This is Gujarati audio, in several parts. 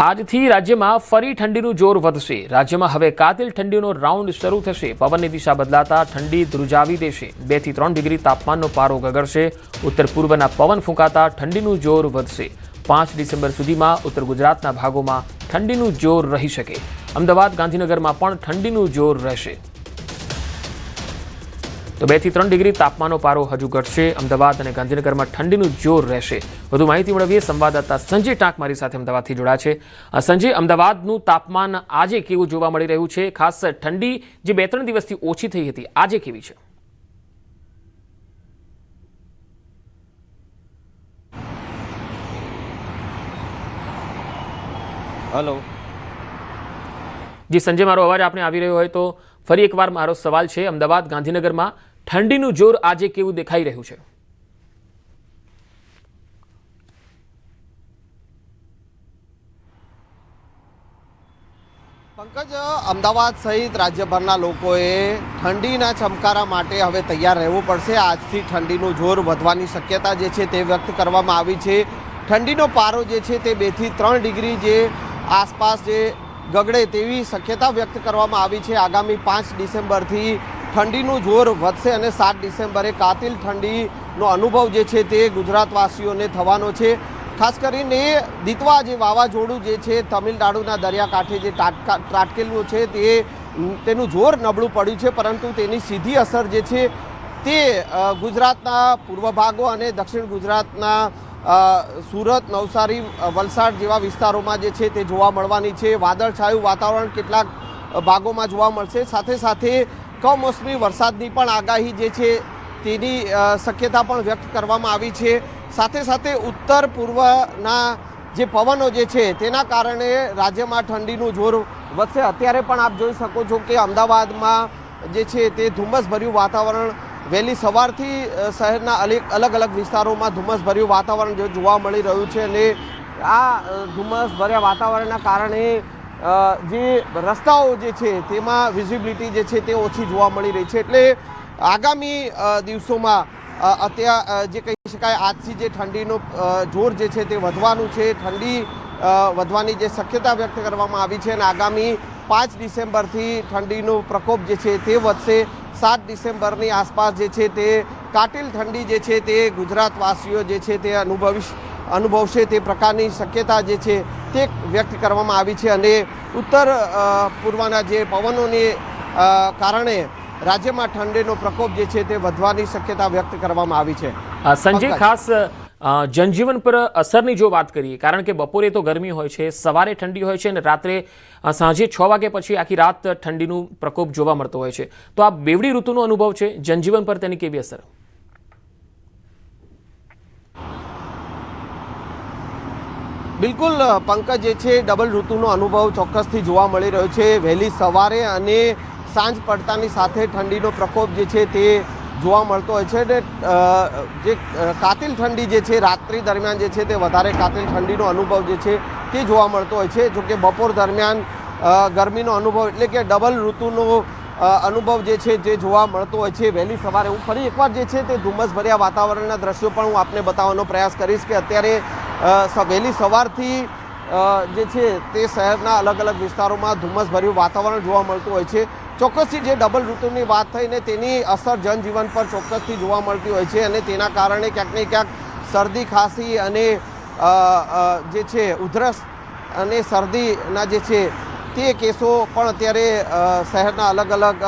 આજથી રાજ્યમાં ફરી ઠંડીનું જોર વધશે। રાજ્યમાં હવે કાતિલ ઠંડીનો રાઉન્ડ શરૂ થશે। પવનની દિશા બદલાતા ઠંડી ધ્રુજાવી દેશે। 2 થી 3 ડિગ્રી તાપમાનનો પારો ગગડશે। ઉત્તર પૂર્વના પવન ફૂંકાતા ઠંડીનું જોર વધશે। 5 ડિસેમ્બર સુધીમાં ઉત્તર ગુજરાતના ભાગોમાં ઠંડીનું જોર રહી શકે। અમદાવાદ ગાંધીનગરમાં પણ ઠંડીનું જોર રહેશે। तो 2 થી 3 ડિગ્રી તાપમાનનો પારો હજુ ઘટશે। અમદાવાદ અને ગાંધીનગરમાં ઠંડીનું જોર રહેશે। વધુ માહિતી મેળવીએ સંવાદદાતા સંજય ટાંક મારી સાથે અમદાવાદથી જોડાયા છે। સંજય, અમદાવાદનું તાપમાન આજે કેવું જોવા મળી રહ્યું છે? ખાસ ઠંડી જે 2-3 દિવસથી ઓછી થઈ હતી, આજે કેવી છે? हेलो जी संजय, मारो अवाज आपने આવી રહ્યો હોય તો ફરી એકવાર મારો સવાલ છે, અમદાવાદ ગાંધીનગરમાં ઠંડીનું જોર આજે કેવું દેખાઈ રહ્યું છે? पंकज, अमदावाद सहित राज्यभરના લોકોએ ઠંડીના ચમકારા માટે હવે તૈયાર રહેવું પડશે। આજથી ઠંડીનું જોર વધવાની શક્યતા જે છે તે વ્યક્ત કરવામાં આવી છે। ઠંડીનો પારો જે છે તે 2 થી 3 ડિગ્રી જે આસપાસ જે ગગડે તેવી શક્યતા વ્યક્ત કરવામાં આવી છે। આગામી 5 ડિસેમ્બરથી ઠંડીનું જોર વધશે અને 7 ડિસેમ્બરે કાતિલ ઠંડીનો અનુભવ જે છે તે ગુજરાતવાસીઓને થવાનો છે। ખાસ કરીને દિતવા જે વાવાઝોડું જે છે તમિલનાડુના દરિયાકાંઠે જે ત્રાટકેલું છે તેનું જોર નબળું પડ્યું છે, પરંતુ તેની સીધી અસર જે છે તે ગુજરાતના પૂર્વ ભાગો અને દક્ષિણ ગુજરાતના સુરત, નવસારી, વલસાડ જેવા વિસ્તારોમાં જે છે તે જોવા મળવાની છે। વાદળછાયું વાતાવરણ કેટલાક ભાગોમાં જોવા મળશે। સાથે સાથે કમોસમી વરસાદની પણ આગાહી જે છે તેની શક્યતા પણ વ્યક્ત કરવામાં આવી છે। સાથે સાથે ઉત્તર પૂર્વના જે પવનો જે છે તેના કારણે રાજ્યમાં ઠંડીનું જોર વધશે। અત્યારે પણ આપ જોઈ શકો છો કે અમદાવાદમાં જે છે તે ધુમ્મસભર્યું વાતાવરણ વહેલી સવારથી શહેરના અલગ અલગ વિસ્તારોમાં ધુમ્મસભર્યું વાતાવરણ જોવા મળી રહ્યું છે અને આ ધુમ્મસભર્યા વાતાવરણના કારણે જે રસ્તાઓ જે છે તેમાં વિઝિબિલિટી જે છે તે ઓછી જોવા મળી રહી છે। એટલે આગામી દિવસોમાં જે કહી શકાય આજથી જે ઠંડીનો જોર જે છે તે વધવાનું છે। ઠંડી વધવાની જે શક્યતા વ્યક્ત કરવામાં આવી છે અને આગામી 5 ડિસેમ્બરથી ઠંડીનો પ્રકોપ જે છે તે વધશે। 7 ડિસેમ્બરની આસપાસ જે છે તે કાતિલ ઠંડી જે છે તે ગુજરાતવાસીઓ જે છે તે અનુભવશે તે પ્રકારની શક્યતા જે છે તે વ્યક્ત કરવામાં આવી છે અને ઉત્તર પૂર્વના જે પવનોને કારણે રાજ્યમાં ઠંડીનો પ્રકોપ જે છે તે વધવાની શક્યતા વ્યક્ત કરવામાં આવી છે। સંજય, ખાસ જનજીવન પર અસરની જો વાત કરીએ, કારણ કે બપોરે તો ગરમી હોય છે, સવારે ઠંડી હોય છે અને રાત્રે સાંજે 6 વાગ્યા પછી આખી રાત ઠંડીનું પ્રકોપ જોવા મળતો હોય છે, તો આ બેવડી ઋતુનો અનુભવ છે, જનજીવન પર તેની કેવી અસર? બિલકુલ પંકજ, જે છે ડબલ ઋતુનો અનુભવ ચોક્કસથી જોવા મળી રહ્યો છે। વહેલી સવારે અને સાંજ પડતાની સાથે ઠંડીનો પ્રકોપ જે છે તે જોવા મળતો હોય છે અને જે કાતિલ ઠંડી જે છે રાત્રિ દરમિયાન જે છે તે વધારે કાતિલ ઠંડીનો અનુભવ જે છે તે જોવા મળતો હોય છે। જોકે બપોર દરમિયાન ગરમીનો અનુભવ એટલે કે ડબલ ઋતુનો અનુભવ જે છે જે જોવા મળતો હોય છે વહેલી સવારે। હું ફરી એકવાર જે છે તે ધુમ્મસભર્યા વાતાવરણના દ્રશ્યો પણ હું આપને બતાવવાનો પ્રયાસ કરીશ કે અત્યારે વહેલી સવારથી જે છે તે શહેરના અલગ અલગ વિસ્તારોમાં ધુમ્મસભર્યું વાતાવરણ જોવા મળતું હોય છે। ચોક્કસથી જે ડબલ ઋતુની વાત થઈને તેની અસર જનજીવન પર ચોક્કસથી જોવા મળતી હોય છે અને તેના કારણે ક્યાંક ને ક્યાંક શરદી, ખાંસી અને જે છે ઉધરસ અને શરદીના જે છે તે કેસો પણ અત્યારે શહેરના અલગ અલગ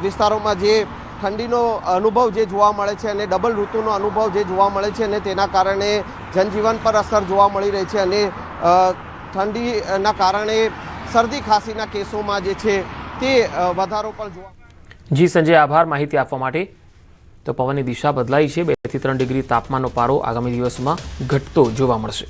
વિસ્તારોમાં જે ઠંડીનો અનુભવ જે જોવા મળે છે અને ડબલ ઋતુનો અનુભવ જે જોવા મળે છે અને તેના કારણે જનજીવન પર અસર જોવા મળી રહી છે અને ઠંડીના કારણે શરદી ખાંસીના કેસોમાં જે છે તે વધારો પણ જોવા। જી સંજય, આભાર માહિતી આપવા માટે। તો પવનની દિશા બદલાઈ છે। 2 થી 3 ડિગ્રી તાપમાનનો પારો આગામી દિવસોમાં ઘટતો જોવા મળશે।